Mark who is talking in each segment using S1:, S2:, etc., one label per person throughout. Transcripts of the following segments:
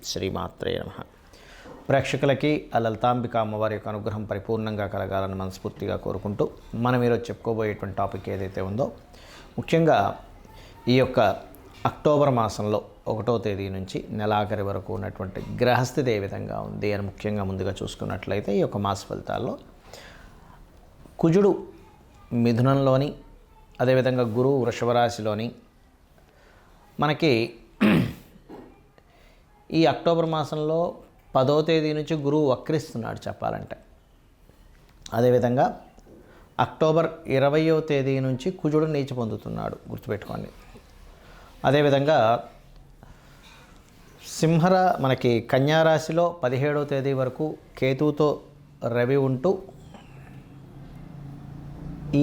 S1: శ్రీమాత్రే నమః. ప్రేక్షకులకి ఆ లలితాంబిక అమ్మవారి యొక్క అనుగ్రహం పరిపూర్ణంగా కలగాలని మనస్ఫూర్తిగా కోరుకుంటూ మనం ఈరోజు చెప్పుకోబోయేటువంటి టాపిక్ ఏదైతే ఉందో, ముఖ్యంగా ఈ యొక్క అక్టోబర్ మాసంలో 1వ తేదీ నుంచి నెలాఖరి వరకు ఉన్నటువంటి గ్రహస్థితి ఏ విధంగా ఉంది అని ముఖ్యంగా ముందుగా చూసుకున్నట్లయితే, ఈ యొక్క మాస ఫలితాల్లో కుజుడు మిథునంలోని, అదేవిధంగా గురువు వృషభ రాశిలోని మనకి ఈ అక్టోబర్ మాసంలో 10వ తేదీ నుంచి గురువు వక్రిస్తున్నాడు చెప్పాలంటే. అదేవిధంగా అక్టోబర్ 20వ తేదీ నుంచి కుజుడు నీచ పొందుతున్నాడు, గుర్తుపెట్టుకోండి. అదేవిధంగా మనకి కన్యారాశిలో 17వ తేదీ వరకు కేతువుతో రవి ఉంటూ,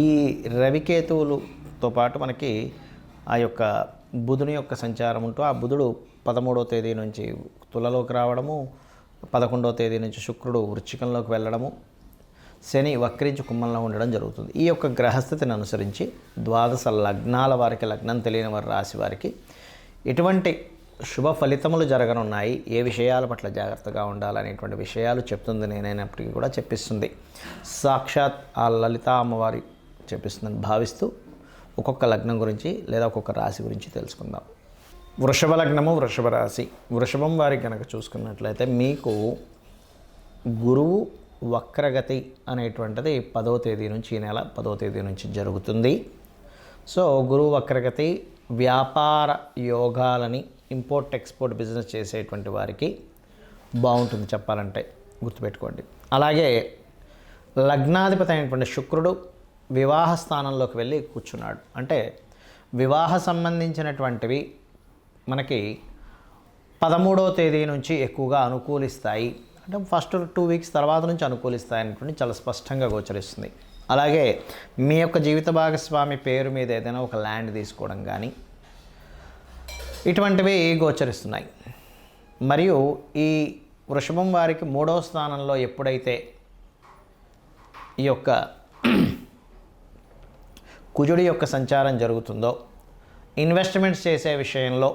S1: ఈ రవికేతువులతో పాటు మనకి ఆ యొక్క బుధుని యొక్క సంచారం ఉంటూ, ఆ బుధుడు 13వ తేదీ నుంచి తులలోకి రావడము, 11వ తేదీ నుంచి శుక్రుడు వృశ్చికంలోకి వెళ్ళడము, శని వక్రించి కుంభంలో ఉండడం జరుగుతుంది. ఈ యొక్క గ్రహస్థితిని అనుసరించి ద్వాదశ లగ్నాల వారికి, లగ్నం తెలియని వారి రాశి వారికి ఎటువంటి శుభ ఫలితములు జరగనున్నాయి, ఏ విషయాల పట్ల జాగ్రత్తగా ఉండాలనేటువంటి విషయాలు చెప్తుంది. నేనైనప్పటికీ కూడా చెప్పిస్తుంది సాక్షాత్ ఆ లలిత అమ్మవారి చెప్పిస్తుందని భావిస్తూ ఒక్కొక్క లగ్నం గురించి లేదా ఒక్కొక్క రాశి గురించి తెలుసుకుందాం. వృషభ లగ్నము, వృషభ రాశి. వృషభం వారికి కనుక చూసుకున్నట్లయితే మీకు గురువు వక్రగతి అనేటువంటిది 10వ తేదీ నుంచి, ఈ నెల 10వ తేదీ నుంచి జరుగుతుంది. సో గురువు వక్రగతి వ్యాపార యోగాలని, ఇంపోర్ట్ ఎక్స్పోర్ట్ బిజినెస్ చేసేటువంటి వారికి బాగుంటుంది చెప్పాలంటే, గుర్తుపెట్టుకోండి. అలాగే లగ్నాధిపతి అయినటువంటి శుక్రుడు వివాహ స్థానంలోకి వెళ్ళి కూర్చున్నాడు. అంటే వివాహ సంబంధించినటువంటివి మనకి 13వ తేదీ నుంచి ఎక్కువగా అనుకూలిస్తాయి. అంటే ఫస్ట్ 2 వీక్స్ తర్వాత నుంచి అనుకూలిస్తాయి అనేటువంటి చాలా స్పష్టంగా గోచరిస్తుంది. అలాగే మీ యొక్క జీవిత భాగస్వామి పేరు మీద ఏదైనా ఒక ల్యాండ్ తీసుకోవడం కానీ ఇటువంటివి గోచరిస్తున్నాయి. మరియు ఈ వృషభం వారికి 3వ స్థానంలో ఎప్పుడైతే ఈ యొక్క కుజుడి యొక్క సంచారం జరుగుతుందో, ఇన్వెస్ట్మెంట్స్ చేసే విషయంలో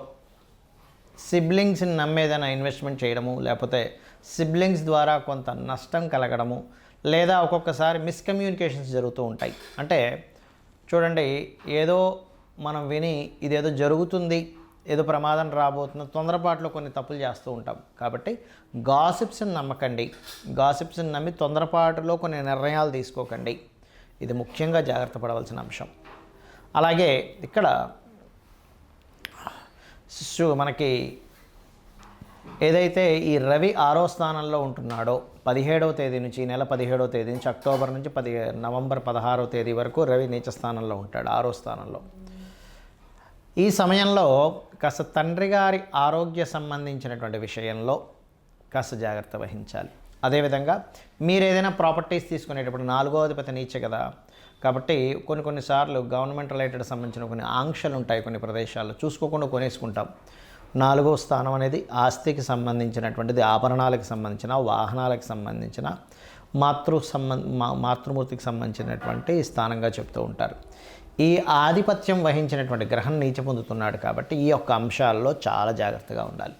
S1: సిబ్లింగ్స్ని నమ్మేదైనా ఇన్వెస్ట్మెంట్ చేయడము, లేకపోతే సిబ్లింగ్స్ ద్వారా కొంత నష్టం కలగడము, లేదా ఒక్కొక్కసారి మిస్కమ్యూనికేషన్స్ జరుగుతూ ఉంటాయి. అంటే చూడండి, ఏదో మనం విని ఇదేదో జరుగుతుంది, ఏదో ప్రమాదం రాబోతుంది, తొందరపాటులో కొన్ని తప్పులు చేస్తూ ఉంటాం. కాబట్టి గాసిప్స్ని నమ్మకండి. గాసిప్స్ని నమ్మి తొందరపాటులో కొన్ని నిర్ణయాలు తీసుకోకండి. ఇది ముఖ్యంగా జాగ్రత్త పడవలసిన అంశం. అలాగే ఇక్కడ మనకి ఏదైతే ఈ రవి 6వ స్థానంలో ఉంటున్నాడో 17వ తేదీ నుంచి, ఈ నెల 17వ తేదీ నుంచి అక్టోబర్ నుంచి నవంబర్ 16వ తేదీ వరకు రవి నీచ స్థానంలో ఉంటాడు, 6వ స్థానంలో. ఈ సమయంలో కాస్త తండ్రి గారి ఆరోగ్య సంబంధించినటువంటి విషయంలో కాస్త జాగ్రత్త వహించాలి. అదేవిధంగా మీరు ఏదైనా ప్రాపర్టీస్ తీసుకునేటప్పుడు 4వ అధిపతి నీచ కదా, కాబట్టి కొన్నిసార్లు గవర్నమెంట్ రిలేటెడ్ సంబంధించిన కొన్ని ఆంక్షలు ఉంటాయి. కొన్ని ప్రదేశాల్లో చూసుకోకుండా కొనేసుకుంటాం. 4వ స్థానం అనేది ఆస్తికి సంబంధించినటువంటిది, ఆభరణాలకు సంబంధించిన, వాహనాలకు సంబంధించిన, మాతృమూర్తికి సంబంధించినటువంటి స్థానంగా చెప్తూ ఉంటారు. ఈ ఆధిపత్యం వహించినటువంటి గ్రహం నీచ పొందుతున్నాడు కాబట్టి ఈ యొక్క అంశాల్లో చాలా జాగ్రత్తగా ఉండాలి.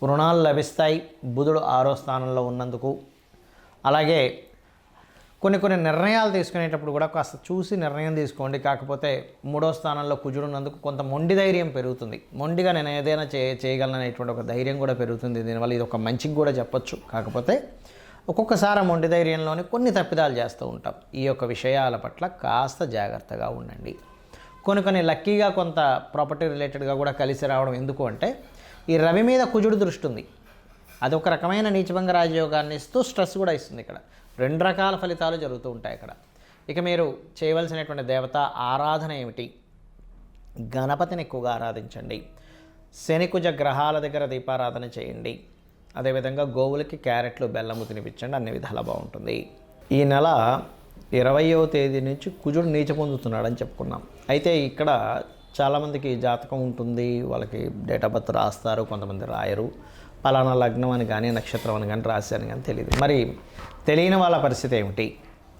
S1: రుణాలు లభిస్తాయి బుధుడు 6వ స్థానంలో ఉన్నందుకు. అలాగే కొన్ని నిర్ణయాలు తీసుకునేటప్పుడు కూడా కాస్త చూసి నిర్ణయం తీసుకోండి. కాకపోతే 3వ స్థానంలో కుజుడు ఉన్నందుకు కొంత మొండి ధైర్యం పెరుగుతుంది. మొండిగా నేను ఏదైనా చేయగలననేటువంటి ఒక ధైర్యం కూడా పెరుగుతుంది. దీనివల్ల ఇది ఒక మంచికి కూడా చెప్పొచ్చు. కాకపోతే ఒక్కొక్కసారి మొండి ధైర్యంలోనే కొన్ని తప్పిదాలు చేస్తూ ఉంటాం. ఈ యొక్క విషయాల పట్ల కాస్త జాగ్రత్తగా ఉండండి. కొన్ని లక్కీగా కొంత ప్రాపర్టీ రిలేటెడ్గా కూడా కలిసి రావడం ఎందుకు అంటే, ఈ రవి మీద కుజుడు దృష్టి ఉంది. అదొక రకమైన నీచభంగ రాజయోగాన్ని ఇస్తూ స్ట్రెస్ కూడా ఇస్తుంది. ఇక్కడ 2 రకాల ఫలితాలు జరుగుతూ ఉంటాయి ఇక్కడ. ఇక మీరు చేయవలసినటువంటి దేవత ఆరాధన ఏమిటి? గణపతిని ఎక్కువగా ఆరాధించండి. శనికుజ గ్రహాల దగ్గర దీపారాధన చేయండి. అదేవిధంగా గోవులకి క్యారెట్లు, బెల్లము తినిపించండి. అన్ని విధాలా బాగుంటుంది. ఈ నెల 20వ తేదీ నుంచి కుజుడు నీచ పొందుతున్నాడని చెప్పుకున్నాం. అయితే ఇక్కడ చాలామందికి జాతకం ఉంటుంది, వాళ్ళకి డేట్ ఆఫ్ బర్త్ రాస్తారు, కొంతమంది రాయరు. పలానా లగ్నం అని కానీ, నక్షత్రం అని కానీ, రాశి అని కానీ తెలియదు. మరి తెలియని వాళ్ళ పరిస్థితి ఏమిటి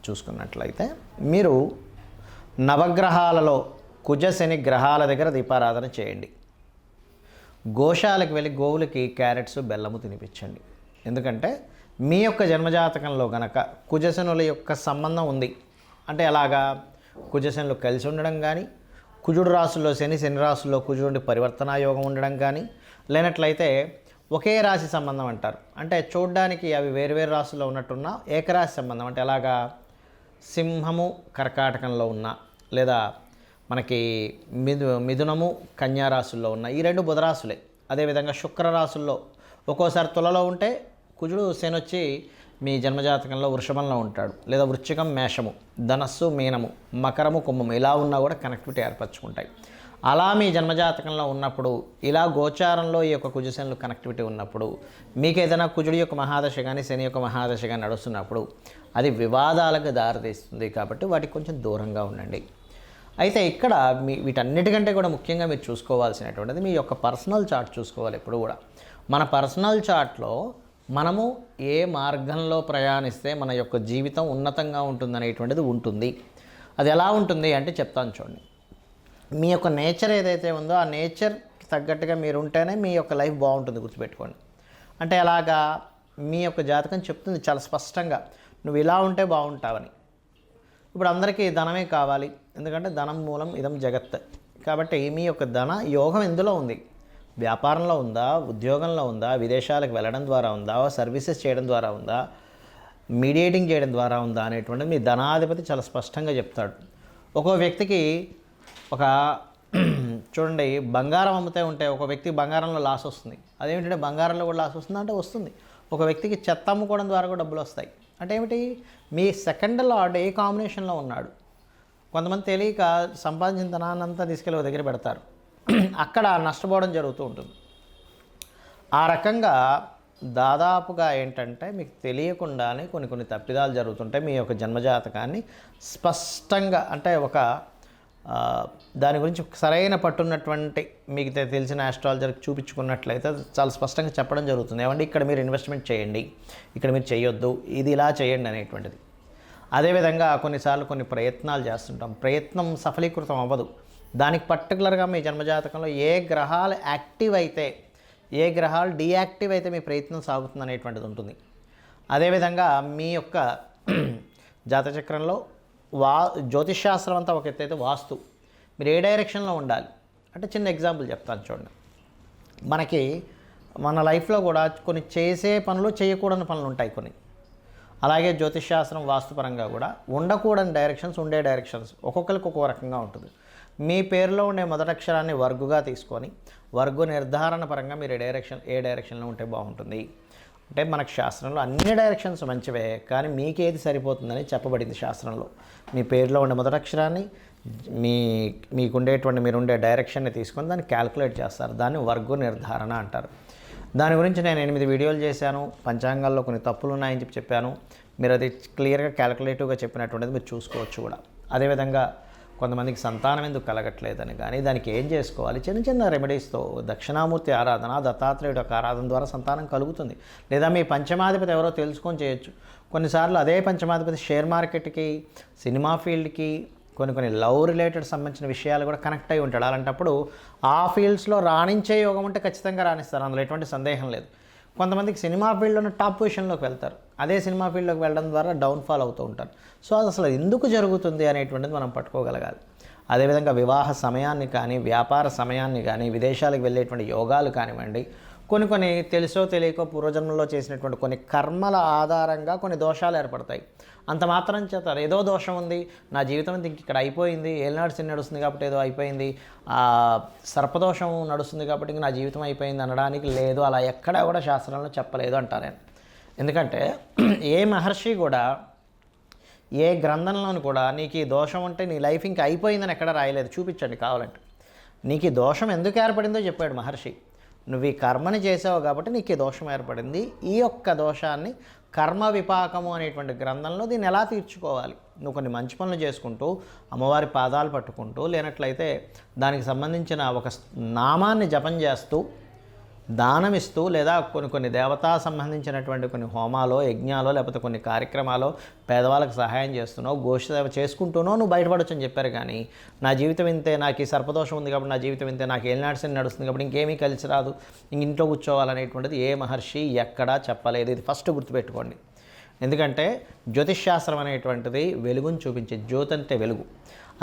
S1: చూసుకున్నట్లయితే, మీరు నవగ్రహాలలో కుజ శని గ్రహాల దగ్గర దీపారాధన చేయండి. గోశాలకు వెళ్ళి గోవులకి క్యారెట్స్ బెల్లము తినిపించండి. ఎందుకంటే మీ యొక్క జన్మజాతకంలో గనక కుజశనుల యొక్క సంబంధం ఉంది అంటే ఎలాగా, కుజశనులు కలిసి ఉండడం కానీ, కుజుడు రాశుల్లో శని, శని రాశుల్లో కుజుడి పరివర్తనా యోగం ఉండడం కానీ, లేనట్లయితే ఒకే రాశి సంబంధం అంటారు. అంటే చూడ్డానికి అవి వేరువేరు రాశుల్లో ఉన్నట్టున్న ఏకరాశి సంబంధం అంటే ఎలాగా, సింహము కర్కాటకంలో ఉన్న, లేదా మనకి మిథునము కన్యా రాశుల్లో ఉన్న ఈ రెండు బుధరాశులే. అదేవిధంగా శుక్రరాశుల్లో ఒక్కోసారి తులలో ఉంటే కుజుడు శని వచ్చి మీ జన్మజాతకంలో వృషభంలో ఉంటాడు, లేదా వృశ్చికం మేషము, ధనస్సు మీనము, మకరము కుంభము ఇలా ఉన్నా కూడా కనెక్టివిటీ ఏర్పరచుకుంటాయి. అలా మీ జన్మజాతకంలో ఉన్నప్పుడు ఇలా గోచారంలో ఈ యొక్క కుజశనులు కనెక్టివిటీ ఉన్నప్పుడు మీకు ఏదైనా కుజుడి యొక్క మహాదశ కానీ శని యొక్క మహాదశ కానీ నడుస్తున్నప్పుడు అది వివాదాలకు దారితీస్తుంది. కాబట్టి వాటికి కొంచెం దూరంగా ఉండండి. అయితే ఇక్కడ వీటన్నిటికంటే కూడా ముఖ్యంగా మీరు చూసుకోవాల్సినటువంటిది మీ యొక్క పర్సనల్ చార్ట్ చూసుకోవాలి. ఎప్పుడు కూడా మన పర్సనల్ చార్ట్లో మనము ఏ మార్గంలో ప్రయాణిస్తే మన యొక్క జీవితం ఉన్నతంగా ఉంటుందనేటువంటిది ఉంటుంది. అది ఎలా ఉంటుంది అంటే చెప్తాను చూడండి. మీ యొక్క నేచర్ ఏదైతే ఉందో ఆ నేచర్కి తగ్గట్టుగా మీరు ఉంటేనే మీ యొక్క లైఫ్ బాగుంటుంది, గుర్తుపెట్టుకోండి. అంటే ఎలాగా, మీ యొక్క జాతకం చెప్తుంది చాలా స్పష్టంగా నువ్వు ఇలా ఉంటే బాగుంటావని. ఇప్పుడు అందరికీ ధనమే కావాలి, ఎందుకంటే ధనం మూలం ఇదం జగత్. కాబట్టి మీ యొక్క ధన యోగం ఎందులో ఉంది, వ్యాపారంలో ఉందా, ఉద్యోగంలో ఉందా, విదేశాలకు వెళ్ళడం ద్వారా ఉందా, సర్వీసెస్ చేయడం ద్వారా ఉందా, మీడియేటింగ్ చేయడం ద్వారా ఉందా అనేటువంటిది మీ ధనాధిపతి చాలా స్పష్టంగా చెప్తాడు. ఒక్కో వ్యక్తికి ఒక చూడండి, బంగారం అమ్ముతే ఉంటే ఒక వ్యక్తికి బంగారంలో లాస్ వస్తుంది. అదేమిటంటే బంగారంలో కూడా లాస్ వస్తుందా అంటే వస్తుంది. ఒక వ్యక్తికి చెత్త అమ్ముకోవడం ద్వారా కూడా డబ్బులు వస్తాయి. అంటే ఏమిటి, మీ సెకండ్ లార్డ్ ఏ కాంబినేషన్లో ఉన్నాడు. కొంతమంది తెలియక సంపాదించిన ధనాన్నంతా తీసుకెళ్ళి ఒక దగ్గర పెడతారు, అక్కడ నష్టపోవడం జరుగుతూ ఉంటుంది. ఆ రకంగా దాదాపుగా ఏంటంటే మీకు తెలియకుండానే కొన్ని తప్పిదాలు జరుగుతుంటాయి. మీ యొక్క జన్మజాతకాన్ని స్పష్టంగా అంటే ఒక దాని గురించి సరైన పట్టున్నటువంటి మీకు తెలిసిన ఆస్ట్రాలజర్కి చూపించుకున్నట్లయితే చాలా స్పష్టంగా చెప్పడం జరుగుతుంది. ఏమంటే ఇక్కడ మీరు ఇన్వెస్ట్మెంట్ చేయండి, ఇక్కడ మీరు చేయొద్దు, ఇది ఇలా చేయండి అనేటువంటిది. అదేవిధంగా కొన్నిసార్లు కొన్ని ప్రయత్నాలు చేస్తుంటాం, ప్రయత్నం సఫలీకృతం అవ్వదు. దానికి పర్టికులర్గా మీ జన్మజాతకంలో ఏ గ్రహాలు యాక్టివ్ అయితే, ఏ గ్రహాలు డీయాక్టివ్ అయితే మీ ప్రయత్నం సాగుతుంది అనేటువంటిది ఉంటుంది. అదేవిధంగా మీ యొక్క జాతచక్రంలో జ్యోతిష్శాస్త్రం అంతా ఒక ఎత్తైతే వాస్తు మీరు ఏ డైరెక్షన్లో ఉండాలి అంటే చిన్న ఎగ్జాంపుల్ చెప్తాను చూడండి. మనకి మన లైఫ్లో కూడా కొన్ని చేసే పనులు, చేయకూడని పనులు ఉంటాయి కొన్ని. అలాగే జ్యోతిష్శాస్త్రం వాస్తుపరంగా కూడా ఉండకూడని డైరెక్షన్స్, ఉండే డైరెక్షన్స్ ఒక్కొక్కరికి ఒక్కో రకంగా ఉంటుంది. మీ పేరులో ఉండే మొదటి అక్షరాన్ని వర్గుగా తీసుకొని వర్గు నిర్ధారణ పరంగా మీరు ఏ డైరెక్షన్లో ఉంటే బాగుంటుంది అంటే మనకు శాస్త్రంలో అన్ని డైరెక్షన్స్ మంచివే, కానీ మీకేది సరిపోతుందని చెప్పబడింది శాస్త్రంలో. మీ పేరులో ఉండే మొదటి అక్షరాన్ని మీకుండేటువంటి మీరుండే డైరెక్షన్ని తీసుకొని దాన్ని క్యాల్కులేట్ చేస్తారు. దాన్ని వర్గు నిర్ధారణ అంటారు. దాని గురించి నేను 8 వీడియోలు చేశాను. పంచాంగాల్లో కొన్ని తప్పులు ఉన్నాయని చెప్పాను. మీరు అది క్లియర్గా క్యాల్కులేటివ్గా చెప్పినటువంటిది మీరు చూసుకోవచ్చు కూడా. అదేవిధంగా కొంతమందికి సంతానం ఎందుకు కలగట్లేదని కానీ దానికి ఏం చేసుకోవాలి, చిన్న రెమెడీస్తో దక్షిణామూర్తి ఆరాధన, దత్తాత్రేయుడు యొక్క ఆరాధన ద్వారా సంతానం కలుగుతుంది. లేదా మీ పంచమాధిపతి ఎవరో తెలుసుకొని చేయొచ్చు. కొన్నిసార్లు అదే పంచమాధిపతి షేర్ మార్కెట్కి, సినిమా ఫీల్డ్కి, కొన్ని లవ్ రిలేటెడ్ సంబంధించిన విషయాలు కూడా కనెక్ట్ అయి ఉంటాడు. అలాంటప్పుడు ఆ ఫీల్డ్స్లో రాణించే యోగం ఉంటే ఖచ్చితంగా రాణిస్తారు, అందులో ఎటువంటి సందేహం లేదు. కొంతమందికి సినిమా ఫీల్డ్లోనే టాప్ పొజిషన్లోకి వెళ్తారు, అదే సినిమా ఫీల్డ్లోకి వెళ్ళడం ద్వారా డౌన్ఫాల్ అవుతూ ఉంటారు. సో అది అసలు ఎందుకు జరుగుతుంది అనేటువంటిది మనం పట్టుకోగలగాలి. అదేవిధంగా వివాహ సమయాన్ని కానీ, వ్యాపార సమయాన్ని కానీ, విదేశాలకు వెళ్ళేటువంటి యోగాలు కానివ్వండి, కొన్ని తెలుసో తెలియకో పూర్వజన్మలో చేసినటువంటి కొన్ని కర్మల ఆధారంగా కొన్ని దోషాలు ఏర్పడతాయి. అంత మాత్రం చేత ఏదో దోషం ఉంది, నా జీవితం ఇంక ఇక్కడ అయిపోయింది, ఏలినాడు శని నడుస్తుంది కాబట్టి ఏదో అయిపోయింది, సర్పదోషం నడుస్తుంది కాబట్టి ఇంక నా జీవితం అయిపోయింది అనడానికి లేదు. అలా ఎక్కడా కూడా శాస్త్రంలో చెప్పలేదు అంటా నేను. ఎందుకంటే ఏ మహర్షి కూడా, ఏ గ్రంథంలోని కూడా నీకు ఈ దోషం ఉంటే నీ లైఫ్ ఇంక అయిపోయిందని ఎక్కడ రాయలేదు. చూపించండి కావాలంటే. నీకు ఈ దోషం ఎందుకు ఏర్పడిందో చెప్పాడు మహర్షి. నువ్వు ఈ కర్మని చేసావు కాబట్టి నీకు ఈ దోషం ఏర్పడింది. ఈ యొక్క దోషాన్ని కర్మ విపాకము అనేటువంటి గ్రంథంలో దీన్ని ఎలా తీర్చుకోవాలి, నువ్వు కొన్ని మంచి పనులు చేసుకుంటూ అమ్మవారి పాదాలు పట్టుకుంటూ, లేనట్లయితే దానికి సంబంధించిన ఒక నామాన్ని జపం చేస్తూ దానం ఇస్తూ లేదా కొన్ని దేవతా సంబంధించినటువంటి కొన్ని హోమాలో యజ్ఞాలో లేకపోతే కొన్ని కార్యక్రమాలు పేదవాళ్ళకి సహాయం చేస్తున్నావు, గోష్ఠి సేవ చేసుకుంటూనో నువ్వు బయటపడొచ్చు అని చెప్పారు. కానీ నా జీవితం ఇంతే, నాకు ఈ సర్పదోషం ఉంది కాబట్టి నా జీవితం ఇంతే, నాకు ఏలినాడ్సని నడుస్తుంది కాబట్టి ఇంకేమీ కలిసి రాదు, ఇంట్లో కూర్చోవాలనేటువంటిది ఏ మహర్షి ఎక్కడా చెప్పలేదు. ఇది ఫస్ట్ గుర్తుపెట్టుకోండి. ఎందుకంటే జ్యోతిష్శాస్త్రం అనేటువంటిది వెలుగును చూపించే, జ్యోతి అంటే వెలుగు.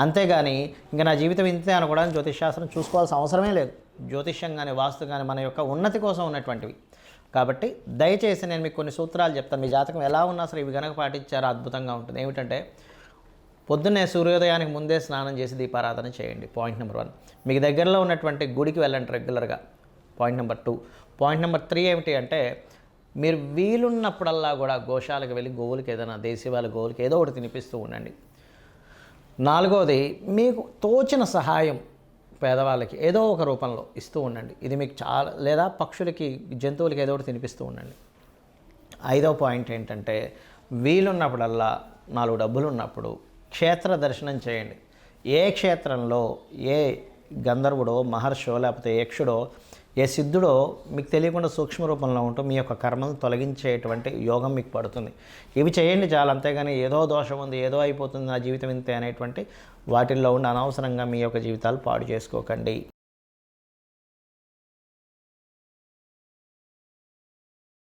S1: అంతేగాని ఇంకా నా జీవితం ఇంతే అనుకోవడానికి జ్యోతిష్శాస్త్రం చూసుకోవాల్సిన అవసరమే లేదు. జ్యోతిష్యం కానీ వాస్తు కానీ మన యొక్క ఉన్నతి కోసం ఉన్నటువంటివి. కాబట్టి దయచేసి నేను మీకు కొన్ని సూత్రాలు చెప్తాను. మీ జాతకం ఎలా ఉన్నా సరే ఇవి కనుక పాటించారో అద్భుతంగా ఉంటుంది. ఏమిటంటే పొద్దున్నే సూర్యోదయానికి ముందే స్నానం చేసి దీపారాధన చేయండి. Point number 1. మీకు దగ్గరలో ఉన్నటువంటి గుడికి వెళ్ళండి రెగ్యులర్గా. Point number 2. పాయింట్ నెంబర్ 3 ఏమిటి అంటే మీరు వీలున్నప్పుడల్లా కూడా గోశాలకు వెళ్ళి గోవులకి ఏదైనా దేశీవాళ గోవులకి ఏదో ఒకటి తినిపిస్తూ ఉండండి. 4వది మీకు తోచిన సహాయం పేదవాళ్ళకి ఏదో ఒక రూపంలో ఇస్తూ ఉండండి. ఇది మీకు చాలా, లేదా పక్షులకి జంతువులకి ఏదో ఒకటి తినిపిస్తూ ఉండండి. 5వ పాయింట్ ఏంటంటే వీలున్నప్పుడల్లా 4 డబ్బులు ఉన్నప్పుడు క్షేత్ర దర్శనం చేయండి. ఏ క్షేత్రంలో ఏ గంధర్వుడో మహర్షో లేకపోతే యక్షుడో ఏ సిద్ధుడో మీకు తెలియకుండా సూక్ష్మ రూపంలో ఉంటూ మీ యొక్క కర్మను తొలగించేటువంటి యోగం మీకు పడుతుంది. ఇవి చేయండి చాలు. అంతేగాని ఏదో దోషం ఉంది, ఏదో అయిపోతుంది, నా జీవితం ఇంతే అనేటువంటి వాటిల్లో ఉండి అనవసరంగా మీ యొక్క జీవితాలు పాడు చేసుకోకండి.